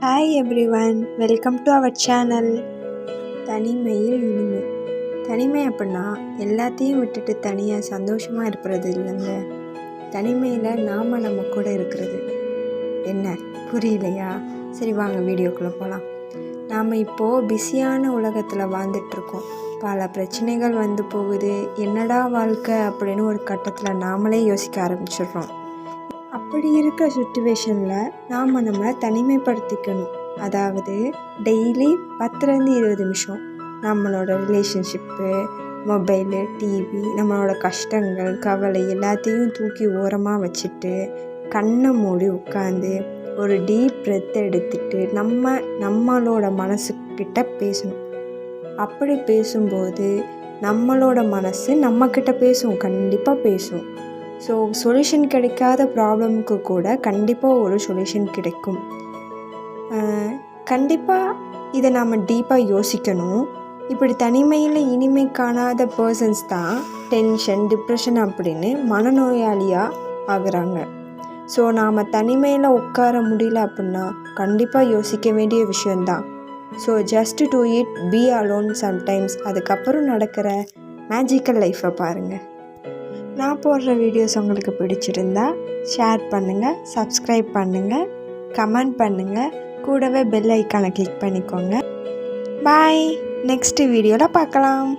Hi everyone, welcome to our channel. தனிமையில் இனிமை. தனிமை அப்படின்னா எல்லாத்தையும் விட்டுட்டு தனியாக சந்தோஷமாக இருக்கிறது இல்லைங்க. தனிமையில் நாம் நம்ம கூட இருக்கிறது. என்ன புரியலையா? சரி வாங்க வீடியோக்குள்ளே போகலாம். நாம் இப்போது பிஸியான உலகத்தில் வாழ்ந்துட்டுருக்கோம். பல பிரச்சனைகள் வந்து போகுது. என்னடா வாழ்க்கை அப்படின்னு ஒரு கட்டத்தில் நாமளே யோசிக்க ஆரம்பிச்சிடுறோம். அப்படி இருக்கிற சுச்சுவேஷனில் நாம் நம்மளை தனிமைப்படுத்திக்கணும். அதாவது டெய்லி 10லேருந்து 20 நிமிஷம் நம்மளோட ரிலேஷன்ஷிப்பு, மொபைலு, டிவி, நம்மளோட கஷ்டங்கள், கவலை எல்லாத்தையும் தூக்கி ஓரமாக வச்சுட்டு கண்ணை மூடி உட்காந்து ஒரு டீப் பிரெத் எடுத்துட்டு நம்மளோட மனசுக்கிட்ட பேசணும். அப்படி பேசும்போது நம்மளோட மனசு நம்மக்கிட்ட பேசும், கண்டிப்பாக பேசும். ஸோ சொல்யூஷன் கிடைக்காத ப்ராப்ளமுக்கு கூட கண்டிப்பாக ஒரு சொல்யூஷன் கிடைக்கும். கண்டிப்பாக இதை நாம் டீப்பாக யோசிக்கணும். இப்படி தனிமையில் இனிமை காணாத பர்சன்ஸ் தான் டென்ஷன், டிப்ரெஷன் அப்படின்னு மனநோயாளியாக ஆகுறாங்க. ஸோ நாம் தனிமையில் உட்கார முடியல அப்படின்னா கண்டிப்பாக யோசிக்க வேண்டிய விஷயந்தான். So just do it, be alone sometimes. அதுக்கப்புறம் நடக்கிற மேஜிக்கல் லைஃப்பை பாருங்கள். நான் போடுற வீடியோஸ் உங்களுக்கு பிடிச்சிருந்தா ஷேர் பண்ணுங்கள், சப்ஸ்கிரைப் பண்ணுங்கள், கமெண்ட் பண்ணுங்கள், கூடவே பெல் ஐக்கானை கிளிக் பண்ணிக்கோங்க. பாய், நெக்ஸ்ட் வீடியோவில் பார்க்கலாம்.